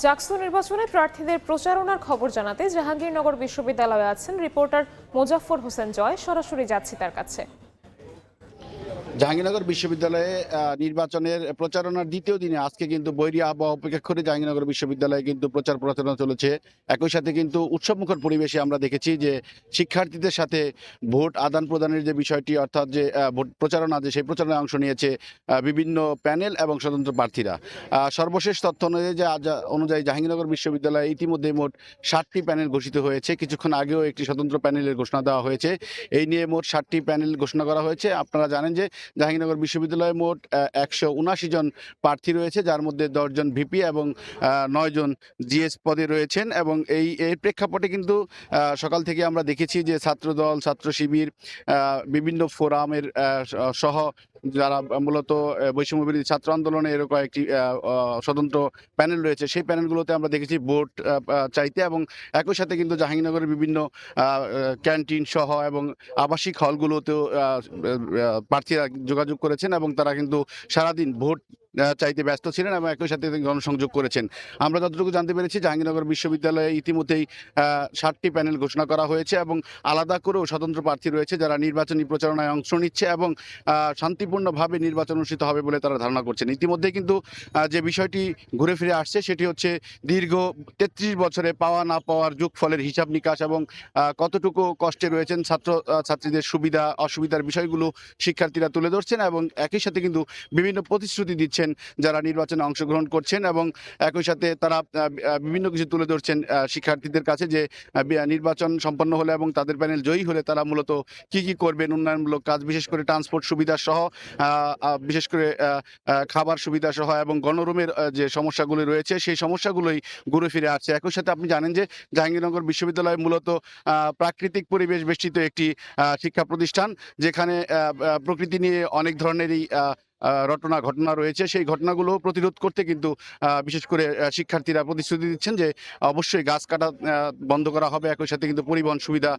জাকসু নির্বাচনে প্রার্থীদের প্রচারণার খবর জানাতে জাহাঙ্গীরনগর বিশ্ববিদ্যালয়ে আছেন রিপোর্টার মোজাফফর হোসেন জয়। সরাসরি যাচ্ছি তার কাছে। জাহাঙ্গীরনগর বিশ্ববিদ্যালয়ে নির্বাচনের প্রচারণার দ্বিতীয় দিনে আজকে কিন্তু বৈরী আবহাওয়া উপেক্ষা করে জাহাঙ্গীরনগর বিশ্ববিদ্যালয়ে কিন্তু প্রচার প্রচারণা চলেছে। একই সাথে কিন্তু উৎসবমুখর পরিবেশে আমরা দেখেছি যে শিক্ষার্থীদের সাথে ভোট আদান প্রদানের যে বিষয়টি, অর্থাৎ যে ভোট প্রচারণা, যে সেই প্রচারণায় অংশ নিয়েছে বিভিন্ন প্যানেল এবং স্বতন্ত্র প্রার্থীরা। সর্বশেষ তথ্য অনুযায়ী জাহাঙ্গীরনগর বিশ্ববিদ্যালয়ে ইতিমধ্যে মোট 60টি প্যানেল ঘোষিত হয়েছে। কিছুক্ষণ আগেও একটি স্বতন্ত্র প্যানেলের ঘোষণা দেওয়া হয়েছে। এই নিয়ে মোট 60টি প্যানেল ঘোষণা করা হয়েছে। আপনারা জানেন যে জাহাঙ্গীরনগর বিশ্ববিদ্যালয়ে মোট 179 জন প্রার্থী রয়েছে, যার মধ্যে 10 জন ভিপি এবং 9 জন জিএস পদে রয়েছেন। এবং এর প্রেক্ষাপটে কিন্তু সকাল থেকে আমরা দেখেছি যে ছাত্রদল, ছাত্র শিবির, বিভিন্ন ফোরামের সহ যারা মূলত বৈষম্যবিরোধী ছাত্র আন্দোলনে এরকম কয়েকটি স্বতন্ত্র প্যানেল রয়েছে, সেই প্যানেলগুলোতে আমরা দেখেছি ভোট চাইতে। এবং একই সাথে কিন্তু জাহাঙ্গীরনগরের বিভিন্ন ক্যান্টিন সহ এবং আবাসিক হলগুলোতেও প্রার্থীরা যোগাযোগ করেছেন এবং তারা কিন্তু সারাদিন ভোট চাইতে ব্যস্ত ছিলেন এবং একই সাথে গণসংযোগ করেছেন। আমরা যতটুকু জানতে পেরেছি, জাহাঙ্গীরনগর বিশ্ববিদ্যালয়ে ইতিমধ্যেই 60টি প্যানেল ঘোষণা করা হয়েছে এবং আলাদা করেও স্বতন্ত্র প্রার্থী রয়েছে যারা নির্বাচনী প্রচারণায় অংশ নিচ্ছে এবং শান্তিপূর্ণভাবে নির্বাচন অনুষ্ঠিত হবে বলে তারা ধারণা করছেন। ইতিমধ্যে কিন্তু যে বিষয়টি ঘুরে ফিরে আসছে সেটি হচ্ছে দীর্ঘ 33 বছরে পাওয়া না পাওয়ার যোগফলের হিসাব নিকাশ এবং কতটুকু কষ্টে রয়েছেন ছাত্রীদের সুবিধা অসুবিধার বিষয়গুলো শিক্ষার্থীরা তুলে ধরছেন এবং একই সাথে কিন্তু বিভিন্ন প্রতিশ্রুতি দিচ্ছেন যারা নির্বাচনে অংশগ্রহণ করছেন। এবং একই সাথে তারা বিভিন্ন কিছু তুলে ধরছেন শিক্ষার্থীদের কাছে যে নির্বাচন সম্পন্ন হলে এবং তাদের প্যানেল জয়ী হলে তারা মূলত কি কি করবেন, উন্নয়নমূলক কাজ, বিশেষ করে ট্রান্সপোর্ট সুবিধা সহ, বিশেষ করে খাবার সুবিধা সহ এবং গণরুমের যে সমস্যাগুলি রয়েছে সেই সমস্যাগুলোই ঘুরে ফিরে আসছে। একই সাথে আপনি জানেন যে জাহাঙ্গীরনগর বিশ্ববিদ্যালয় মূলত প্রাকৃতিক পরিবেশ বেষ্টিত একটি শিক্ষা প্রতিষ্ঠান, যেখানে প্রকৃতি নিয়ে অনেক ধরনেরই ঘটনা রয়েছে। সেই ঘটনাগুলো প্রতিরোধ করতে কিন্তু বিশেষ করে শিক্ষার্থীরা প্রতিশ্রুতি দিচ্ছেন যে অবশ্যই গাছ কাটা বন্ধ করা হবে, একই সাথে কিন্তু পরিবহন সুবিধা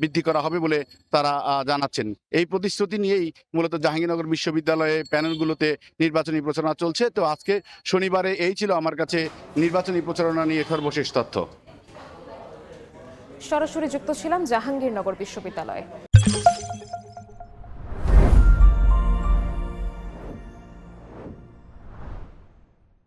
বৃদ্ধি করা হবে বলে তারা জানাচ্ছেন। এই প্রতিশ্রুতি নিয়েই মূলত জাহাঙ্গীরনগর বিশ্ববিদ্যালয়ে প্যানেলগুলোতে নির্বাচনী প্রচারণা চলছে। তো আজকে শনিবারে এই ছিল আমার কাছে নির্বাচনী প্রচারণা নিয়ে সর্বশেষ তথ্য। সরাসরি যুক্ত ছিলাম জাহাঙ্গীরনগর বিশ্ববিদ্যালয়ে।